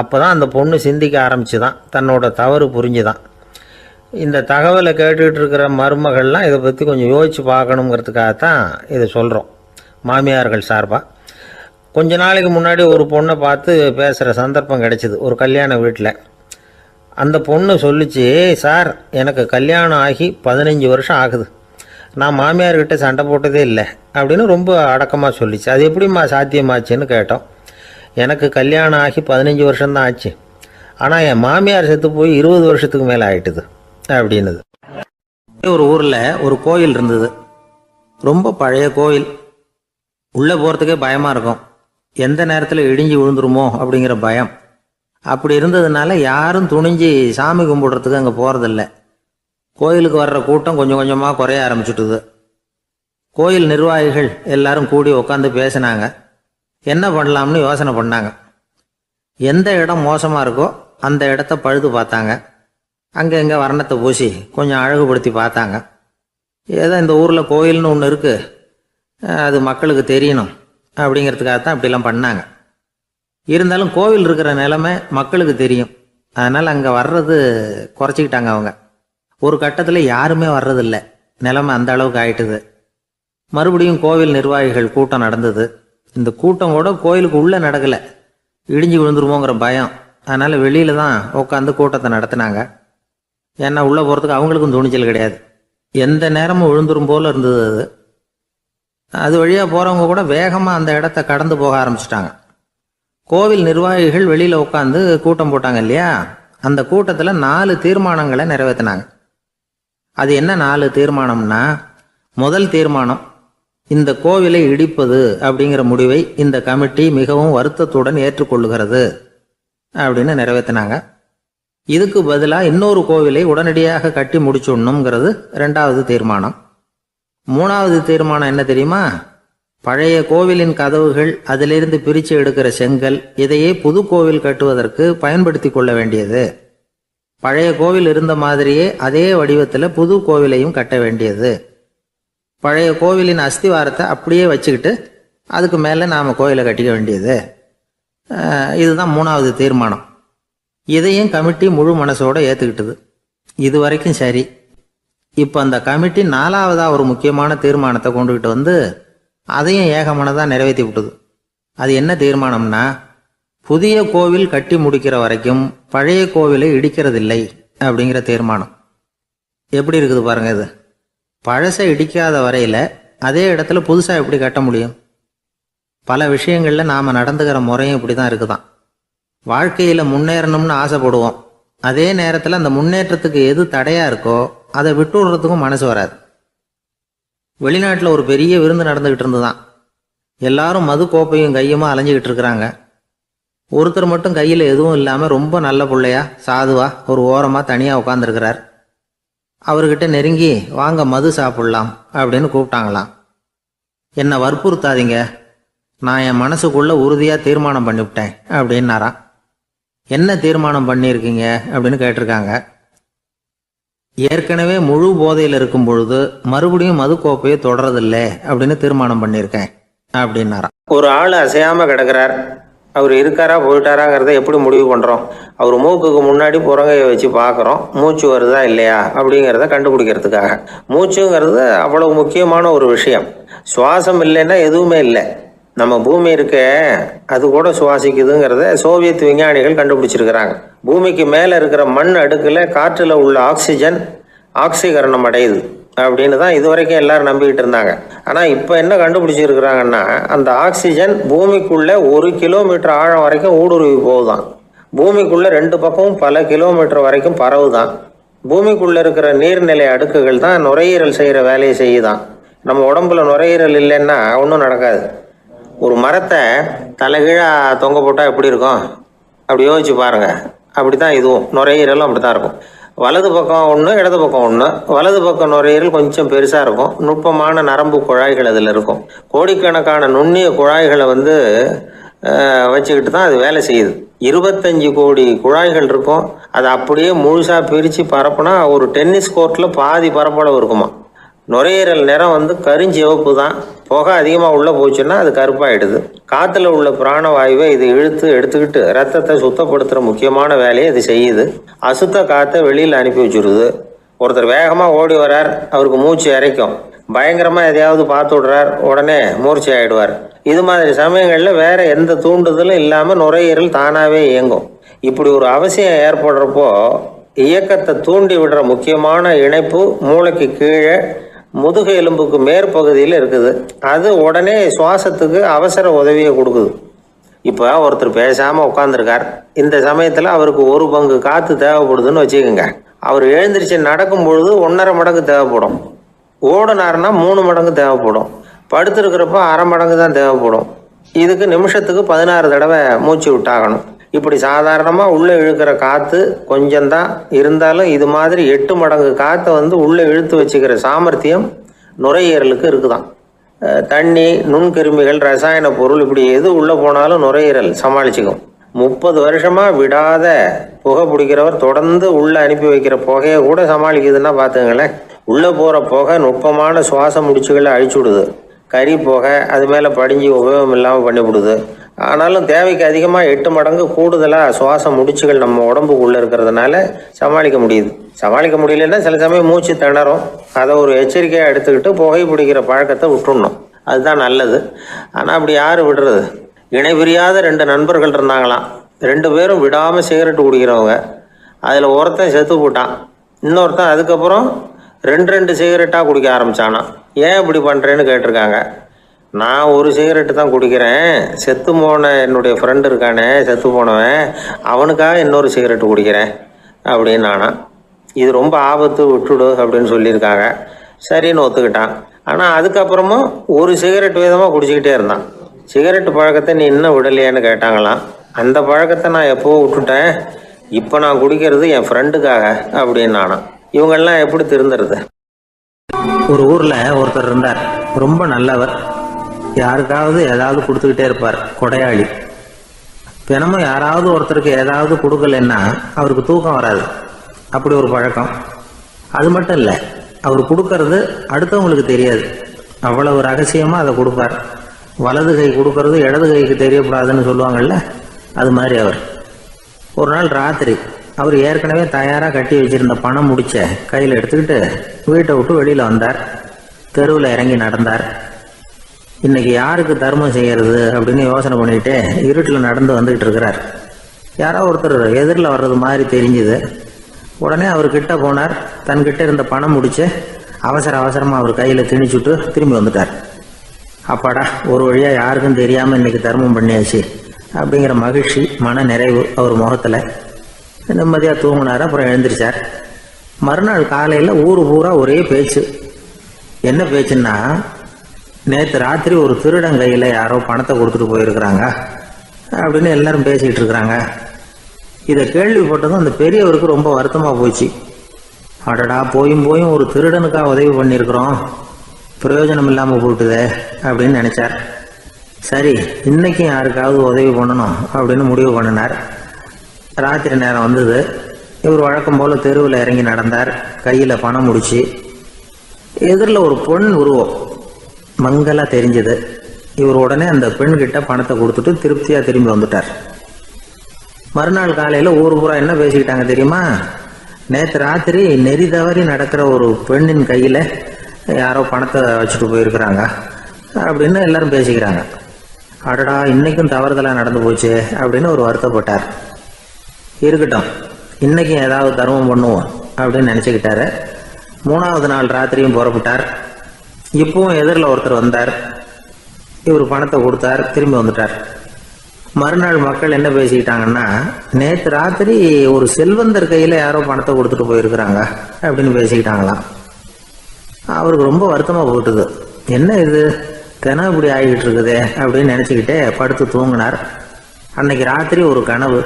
அப்போ தான் அந்த பொண்ணு சிந்திக்க ஆரம்பிச்சு தான், தன்னோட தவறு புரிஞ்சுதான். இந்த தகவலை கேட்டுக்கிட்டு இருக்கிற மருமகள்லாம் இதை பற்றி கொஞ்சம் யோசித்து பார்க்கணுங்கிறதுக்காகத்தான் இதை சொல்கிறோம் மாமியார்கள் சார்பாக. கொஞ்ச நாளைக்கு முன்னாடி ஒரு பொண்ணை பார்த்து பேசுகிற சந்தர்ப்பம் கிடைச்சிது ஒரு கல்யாண வீட்டில். அந்த பொண்ணு சொல்லிச்சு, சார் எனக்கு கல்யாணம் ஆகி 15 வருஷம் ஆகுது, நான் மாமியார்கிட்ட சண்டை போட்டதே இல்லை அப்படின்னு ரொம்ப அடக்கமாக சொல்லிச்சு. அது எப்படிம்மா சாத்தியமாச்சுன்னு கேட்டோம். எனக்கு கல்யாணம் ஆகி 15 வருஷம்தான் ஆச்சு, ஆனால் என் மாமியார் செத்து போய் 20 வருஷத்துக்கு மேலே ஆயிட்டுது அப்படின்னுது. ஒரு ஊரில் ஒரு கோயில் இருந்தது, ரொம்ப பழைய கோயில். உள்ளே போகிறதுக்கே பயமாக இருக்கும், எந்த நேரத்தில் இடிஞ்சு விழுந்துருமோ அப்படிங்கிற பயம். அப்படி இருந்ததுனால யாரும் துணிஞ்சு சாமி கும்பிடுறதுக்கு அங்கே போகிறதில்ல. கோயிலுக்கு வர்ற கூட்டம் கொஞ்சம் கொஞ்சமாக குறைய ஆரம்பிச்சுட்டுது. கோயில் நிர்வாகிகள் எல்லாரும் கூடி உட்காந்து பேசினாங்க. என்ன பண்ணலாம்னு யோசனை பண்ணாங்க. எந்த இடம் மோசமாக இருக்கோ அந்த இடத்த பழுது பார்த்தாங்க. அங்கே இங்கே வர்ணத்தை பூசி கொஞ்சம் அழகுபடுத்தி பார்த்தாங்க. ஏதோ இந்த ஊரில் கோயில்னு ஒன்று இருக்குது, அது மக்களுக்கு தெரியணும் அப்படிங்கிறதுக்காகத்தான் இப்படிலாம் பண்ணாங்க. இருந்தாலும் கோவில் இருக்கிற நிலைமை மக்களுக்கு தெரியும், அதனால் அங்கே வர்றது குறைச்சிக்கிட்டாங்க அவங்க. ஒரு கட்டத்தில் யாருமே வர்றதில்லை, நிலைமை அந்த அளவுக்கு ஆயிட்டுது. மறுபடியும் கோவில் நிர்வாகிகள் கூட்டம் நடந்தது. இந்த கூட்டம் கூட கோயிலுக்கு உள்ளே நடக்கலை, இடிஞ்சு விழுந்துருமோங்கிற பயம். அதனால் வெளியில் தான் உட்காந்து கூட்டத்தை நடத்தினாங்க. ஏன்னா உள்ளே போகிறதுக்கு அவங்களுக்கும் துணிச்சல் கிடையாது, எந்த நேரமும் விழுந்துரும் போல் இருந்தது அது. அது வழியாக போகிறவங்க கூட வேகமாக அந்த இடத்த கடந்து போக ஆரம்பிச்சிட்டாங்க. கோவில் நிர்வாகிகள் வெளியில் உட்காந்து கூட்டம் போட்டாங்க இல்லையா, அந்த கூட்டத்தில் 4 தீர்மானங்களை நிறைவேற்றினாங்க. அது என்ன 4 தீர்மானம்னா, முதல் தீர்மானம், இந்த கோவிலை இடிப்பது அப்படிங்கிற முடிவை இந்த கமிட்டி மிகவும் வருத்தத்துடன் ஏற்றுக்கொள்ளுகிறது அப்படின்னு நிறைவேற்றினாங்க. இதுக்கு பதிலாக இன்னொரு கோவிலை உடனடியாக கட்டி முடிச்சுடணுங்கிறது 2வது தீர்மானம். 3வது தீர்மானம் என்ன தெரியுமா, பழைய கோவிலின் கதவுகள், அதிலிருந்து பிரித்து எடுக்கிற செங்கல், இதையே புது கோவில் கட்டுவதற்கு பயன்படுத்தி கொள்ள வேண்டியது. பழைய கோவில் இருந்த மாதிரியே அதே வடிவத்தில் புது கோவிலையும் கட்ட வேண்டியது. பழைய கோவிலின் அஸ்திவாரத்தை அப்படியே வச்சுக்கிட்டு அதுக்கு மேலே நாம் கோயிலை கட்டிக்க வேண்டியது. இதுதான் 3வது தீர்மானம். இதையும் கமிட்டி முழு மனசோட ஏற்றுக்கிட்டது. இது வரைக்கும் சரி. இப்போ அந்த கமிட்டி 4வதாக ஒரு முக்கியமான தீர்மானத்தை கொண்டுகிட்டு வந்து அதையும் ஏகமனதாக நிறைவேற்றி விட்டது. அது என்ன தீர்மானம்னா, புதிய கோவில் கட்டி முடிக்கிற வரைக்கும் பழைய கோவிலை இடிக்கிறதில்லை அப்படிங்கிற தீர்மானம். எப்படி இருக்குது பாருங்க இது. பழசை இடிக்காத வரையில் அதே இடத்துல புதுசாக எப்படி கட்ட முடியும்? பல விஷயங்களில் நாம் நடந்துக்கிற முறையும் இப்படி தான் இருக்குதான். வாழ்க்கையில் முன்னேறணும்னு ஆசைப்படுவோம். அதே நேரத்தில் அந்த முன்னேற்றத்துக்கு எது தடையாக இருக்கோ அதை விட்டு விடுறதுக்கும் மனசு வராது. வெளிநாட்டில் ஒரு பெரிய விருந்து நடந்துக்கிட்டு இருந்துதான். எல்லாரும் மது கோப்பையும் கையுமா அலைஞ்சிக்கிட்டு இருக்கிறாங்க. ஒருத்தர் மட்டும் கையில் எதுவும் இல்லாமல் ரொம்ப நல்ல பிள்ளையா சாதுவா ஒரு ஓரமாக தனியாக உட்காந்துருக்கிறார். அவர்கிட்ட நெருங்கி வாங்க மது சாப்பிட்லாம் அப்படின்னு கூப்பிட்டாங்களாம். என்னை வற்புறுத்தாதீங்க, நான் என் மனசுக்குள்ளே உறுதியாக தீர்மானம் பண்ணிவிட்டேன் அப்படின்னாராம். என்ன தீர்மானம் பண்ணியிருக்கீங்க அப்படின்னு கேட்டிருக்காங்க. ஏற்கனவே முழு போதையில் இருக்கும் பொழுது மறுபடியும் மது கோப்பையை தொடரதில்லை அப்படின்னு தீர்மானம் பண்ணியிருக்கேன் அப்படின்னாராம். ஒரு ஆள் அசையாமல் கிடக்கிறார். அவர் இருக்காரா போயிட்டாராங்கிறத எப்படி முடிவு பண்ணுறோம்? அவர் மூக்குக்கு முன்னாடி புறங்கையை வச்சு பார்க்குறோம், மூச்சு வருதா இல்லையா அப்படிங்கிறத கண்டுபிடிக்கிறதுக்காக. மூச்சுங்கிறது அவ்வளவு முக்கியமான ஒரு விஷயம். சுவாசம் இல்லைன்னா எதுவுமே இல்லை. நம்ம பூமி இருக்க அது கூட சுவாசிக்குதுங்கிறத சோவியத் விஞ்ஞானிகள் கண்டுபிடிச்சிருக்கிறாங்க. பூமிக்கு மேலே இருக்கிற மண் அடுக்கில் காற்றில் உள்ள ஆக்சிஜன் ஆக்சிகரணம் அடையுது அப்படின்னு தான் இதுவரைக்கும் எல்லாரும் நம்பிக்கிட்டு இருந்தாங்க. ஆனால் இப்போ என்ன கண்டுபிடிச்சிருக்கிறாங்கன்னா, அந்த ஆக்சிஜன் பூமிக்குள்ளே 1 கிலோமீட்டர் ஆழம் வரைக்கும் ஊடுருவி போகுதான். பூமிக்குள்ளே 2 பக்கமும் பல கிலோமீட்டர் வரைக்கும் பரவுதான். பூமிக்குள்ளே இருக்கிற நீர்நிலை அடுக்குகள் தான் நுரையீரல் செய்கிற வேலையை செய்யுதான். நம்ம உடம்புல நுரையீரல் இல்லைன்னா ஒன்றும் நடக்காது. ஒரு மரத்தை தலைகீழாக தொங்க போட்டால் எப்படி இருக்கும்? அப்படி யோசிச்சு பாருங்கள். அப்படி தான் இதுவும் நுரையீரலும் அப்படி தான் இருக்கும். வலது பக்கம் ஒன்று, இடது பக்கம் ஒன்று. வலது பக்கம் நுரையீரல் கொஞ்சம் பெருசாக இருக்கும். நுட்பமான நரம்பு குழாய்கள் அதில் இருக்கும். கோடிக்கணக்கான நுண்ணிய குழாய்களை வச்சுக்கிட்டு தான் அது வேலை செய்யுது. 25 கோடி குழாய்கள் இருக்கும். அதை அப்படியே முழுசாக பிரித்து பரப்புனா ஒரு டென்னிஸ் கோர்ட்டில் பாதி பரப்பளவு இருக்குமா. நுரையீரல் நிறம் கருஞ்சிவப்பு தான். புகை அதிகமாக உள்ளே போச்சுன்னா அது கருப்பாயிடுது. காற்றுல உள்ள பிராணவாயுவை இது இழுத்து எடுத்துக்கிட்டு ரத்தத்தை சுத்தப்படுத்துகிற முக்கியமான வேலையை இது செய்யுது. அசுத்த காற்றை வெளியில் அனுப்பி வச்சுருது. ஒருத்தர் வேகமாக ஓடி வரார், அவருக்கு மூச்சு இறைக்கும். பயங்கரமாக எதையாவது பார்த்து விடுறார், உடனே மூர்ச்சி ஆகிடுவார். இது மாதிரி சமயங்களில் வேற எந்த தூண்டுதலும் இல்லாமல் நுரையீரல் தானாகவே இயங்கும். இப்படி ஒரு அவசியம் ஏற்படுறப்போ இயக்கத்தை தூண்டி விடுற முக்கியமான இணைப்பு மூளைக்கு கீழே முதுகு எலும்புக்கு மேற்பகுதியில் இருக்குது. அது உடனே சுவாசத்துக்கு அவசர உதவியை கொடுக்குது. இப்போ ஒருத்தர் பேசாமல் உட்காந்துருக்கார். இந்த சமயத்தில் அவருக்கு 1 பங்கு காற்று தேவைப்படுதுன்னு வச்சுக்கோங்க. அவர் எழுந்திரிச்சு நடக்கும் பொழுது 1.5 மடங்கு தேவைப்படும். ஓடினார்னா 3 மடங்கு தேவைப்படும். படுத்திருக்கிறப்ப 1/2 மடங்கு தான் தேவைப்படும். இதுக்கு நிமிஷத்துக்கு 16 தடவை மூச்சு விட்டாகணும். இப்படி சாதாரணமாக உள்ளே இழுக்கிற காற்று கொஞ்சம்தான் இருந்தாலும் இது மாதிரி 8 மடங்கு காற்றை உள்ளே இழுத்து வச்சுக்கிற சாமர்த்தியம் நுரையீரலுக்கு இருக்குதான். தண்ணி, நுண்கிருமிகள், ரசாயன பொருள் இப்படி எது உள்ளே போனாலும் நுரையீரல் சமாளிச்சுக்கும். 30 வருஷமாக விடாத புகை பிடிக்கிறவர் தொடர்ந்து உள்ளே அனுப்பி வைக்கிற புகையை கூட சமாளிக்குதுன்னா பார்த்துங்களேன். உள்ளே போகிற புகை நுட்பமான சுவாச முடிச்சுகளை அழிச்சு விடுது. கறி புகை அது மேலே படிஞ்சு உபயோகம் இல்லாமல் பண்ணிவிடுது. ஆனாலும் தேவைக்கு அதிகமாக 8 மடங்கு கூடுதலாக சுவாச முடிச்சுகள் நம்ம உடம்புக்குள்ளே இருக்கிறதுனால சமாளிக்க முடியுது. சமாளிக்க முடியலன்னா சில சமயம் மூச்சு திணறும். அதை ஒரு எச்சரிக்கையாக எடுத்துக்கிட்டு புகை பிடிக்கிற பழக்கத்தை விட்டுடணும். அதுதான் நல்லது. ஆனால் அப்படி யார் விடுறது? இணை பிரியாத 2 நண்பர்கள் இருந்தாங்களாம். 2 பேரும் விடாமல் சிகரெட்டு குடிக்கிறவங்க. அதில் ஒருத்தன் செத்து போட்டான். இன்னொருத்தன் அதுக்கப்புறம் 2 சிகரெட்டாக குடிக்க ஆரம்பித்தானா. ஏன் இப்படி பண்ணுறேன்னு கேட்டிருக்காங்க. நான் 1 சிகரெட்டு தான் குடிக்கிறேன், செத்து போன என்னுடைய ஃப்ரெண்டு இருக்கானே செத்து போனவன், அவனுக்காக இன்னொரு சிகரெட்டு குடிக்கிறேன் அப்படின்னு நானா. இது ரொம்ப ஆபத்து, விட்டுடு அப்படின்னு சொல்லியிருக்காங்க. சரின்னு ஒத்துக்கிட்டான். ஆனால் அதுக்கப்புறமும் 1 சிகரெட் வீதமாக குடிச்சிக்கிட்டே இருந்தான். சிகரெட்டு பழக்கத்தை நீ இன்னும் விடலையான்னு கேட்டாங்களாம். அந்த பழக்கத்தை நான் எப்போவும் விட்டுட்டேன், இப்போ நான் குடிக்கிறது என் ஃப்ரெண்டுக்காக அப்படின்னு நானா. இவங்கெல்லாம் எப்படி திருந்துறது? ஒரு ஊரில் ஒருத்தர் இருந்தார், ரொம்ப நல்லவர். யாருக்காவது ஏதாவது கொடுத்துக்கிட்டே இருப்பார், கொடையாளி. தினமும் யாராவது ஒருத்தருக்கு ஏதாவது கொடுக்கலன்னா அவருக்கு தூக்கம் வராது. அப்படி ஒரு பழக்கம். அது மட்டும் இல்லை, அவர் கொடுக்கறது அடுத்தவங்களுக்கு தெரியாது. அவ்வளவு ரகசியமாக அதை கொடுப்பார். வலது கை கொடுக்கறது இடது கைக்கு தெரியக்கூடாதுன்னு சொல்லுவாங்கள்ல, அது மாதிரி அவர். ஒரு நாள் ராத்திரி அவர் ஏற்கனவே தயாராக கட்டி வச்சிருந்த பணம் முடிச்ச கையில் எடுத்துக்கிட்டு வீட்டை விட்டு வெளியில் வந்தார். தெருவில் இறங்கி நடந்தார். இன்னைக்கு யாருக்கு தர்மம் செய்யறது அப்படின்னு யோசனை பண்ணிட்டு இருட்டில் நடந்து வந்துகிட்டு இருக்கிறார். யாரோ ஒருத்தர் எதிரில் வர்றது மாதிரி தெரிஞ்சுது. உடனே அவர் கிட்ட போனார். தன்கிட்ட இருந்த பணம் முடிச்சு அவசரமாக அவர் கையில் திணிச்சுட்டு திரும்பி வந்துட்டார். அப்பாடா, ஒரு வழியாக யாருக்கும் தெரியாமல் இன்னைக்கு தர்மம் பண்ணியாச்சு அப்படிங்கிற மகிழ்ச்சி, மன நிறைவு அவர் முகத்தில். நிம்மதியாக தூங்கினார். அப்புறம் எழுந்திரிச்சார். மறுநாள் காலையில் ஊர் பூரா ஒரே பேச்சு. என்ன பேச்சுன்னா, நேற்று ராத்திரி ஒரு திருடன் கையில் யாரோ பணத்தை கொடுத்துட்டு போயிருக்கிறாங்க அப்படின்னு எல்லாரும் பேசிக்கிட்டு இருக்கிறாங்க. இதை கேள்விப்பட்டதும் அந்த பெரியவருக்கு ரொம்ப வருத்தமாக போச்சு. அடடா, போயும் ஒரு திருடனுக்காக உதவி பண்ணியிருக்கிறோம், பிரயோஜனம் இல்லாமல் போட்டுதே அப்படின்னு நினச்சார். சரி, இன்னைக்கும் யாருக்காவது உதவி பண்ணணும் அப்படின்னு முடிவு பண்ணினார். ராத்திரி நேரம் வந்தது. இவர் வழக்கம் போல் தெருவில் இறங்கி நடந்தார். கையில் பணம் முடிச்சு. எதிரில் ஒரு பெண் உருவம் மங்கலாக தெரிஞ்சது. இவர் உடனே அந்த பெண்கிட்ட பணத்தை கொடுத்துட்டு திருப்தியாக திரும்பி வந்துட்டார். மறுநாள் காலையில் ஊர் பூரா என்ன பேசிக்கிட்டாங்க தெரியுமா? நேற்று ராத்திரி நெறி தவறி நடக்கிற ஒரு பெண்ணின் கையில் யாரோ பணத்தை வச்சுட்டு போயிருக்கிறாங்க அப்படின்னு எல்லாரும் பேசிக்கிறாங்க. அடடா, இன்னைக்கும் தவறுதலாக நடந்து போச்சு அப்படின்னு ஒரு வருத்தப்பட்டார். இருக்கட்டும், இன்னைக்கும் ஏதாவது தர்மம் பண்ணுவோம் அப்படின்னு நினச்சிக்கிட்டாரு. 3வது நாள் ராத்திரியும் புறப்பட்டார். இப்பவும் எதிரில் ஒருத்தர் வந்தார். இவர் பணத்தை கொடுத்தார், திரும்பி வந்துட்டார். மறுநாள் மக்கள் என்ன பேசிக்கிட்டாங்கன்னா, நேற்று ராத்திரி ஒரு செல்வந்தர் கையில் யாரோ பணத்தை கொடுத்துட்டு போயிருக்கிறாங்க அப்படின்னு பேசிக்கிட்டாங்களாம். அவருக்கு ரொம்ப வருத்தமாக போட்டுது. என்ன இது, தினம் இப்படி ஆகிக்கிட்டு இருக்குதே அப்படின்னு நினச்சிக்கிட்டே படுத்து தூங்கினார். அன்னைக்கு ராத்திரி ஒரு கனவு.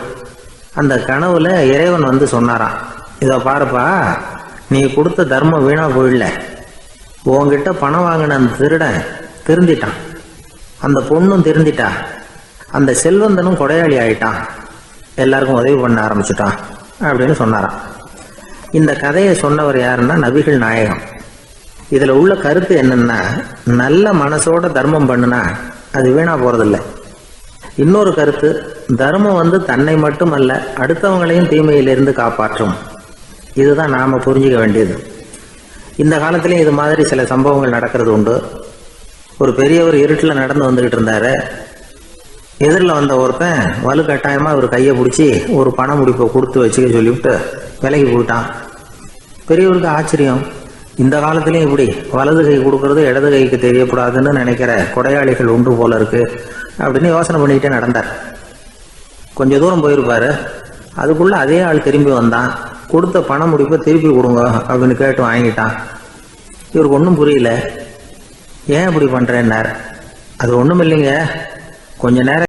அந்த கனவுல இறைவன் வந்து சொன்னாராம், இதை பாருப்பா, நீ கொடுத்த தர்மம் வீணா போயிடல. உன்கிட்ட பணம் வாங்கின அந்த திருடன் திருந்திட்டான், அந்த பொண்ணும் திருந்திட்டா, அந்த செல்வந்தனும் கொடையாளி ஆயிட்டான், எல்லாருக்கும் உதவி பண்ண ஆரம்பிச்சுட்டான் அப்படின்னு சொன்னாராம். இந்த கதையை சொன்னவர் யாருன்னா நபிகள் நாயகம். இதில் உள்ள கருத்து என்னன்னா, நல்ல மனசோட தர்மம் பண்ணுனா அது வீணா போறதில்லை. இன்னொரு கருத்து, தர்மம் வந்து தன்னை மட்டுமல்ல அடுத்தவங்களையும் தீமையிலிருந்து காப்பாற்றும். இதுதான் நாம புரிஞ்சுக்க வேண்டியது. இந்த காலத்திலையும் இது மாதிரி சில சம்பவங்கள் நடக்கிறது உண்டு. ஒரு பெரியவர் இருட்டில் நடந்து வந்துகிட்டு இருந்தாரு. எதிரில் வந்த ஒருத்தன் வலுக்கட்டாயமாக ஒரு கையை பிடிச்சி ஒரு பண முடிப்பை கொடுத்து வச்சுக்க சொல்லிவிட்டு விலகி போயிட்டான். பெரியவருக்கு ஆச்சரியம், இந்த காலத்திலையும் இப்படி வலது கை கொடுக்கறது இடது கைக்கு தெரியக்கூடாதுன்னு நினைக்கிற கொடையாளிகள் உண்டு போல இருக்கு அப்படின்னு யோசனை பண்ணிக்கிட்டே நடந்தார். கொஞ்சம் தூரம் போயிருப்பாரு. அதுக்குள்ள அதே ஆள் திரும்பி வந்தான். கொடுத்த பண முடிப்பை திருப்பி கொடுங்க அப்படின்னு கேட்டு வாங்கிட்டான். இவருக்கு ஒன்றும் புரியல. ஏன் இப்படி பண்றேன்னார். அது ஒன்றும் இல்லைங்க, கொஞ்ச நேரம்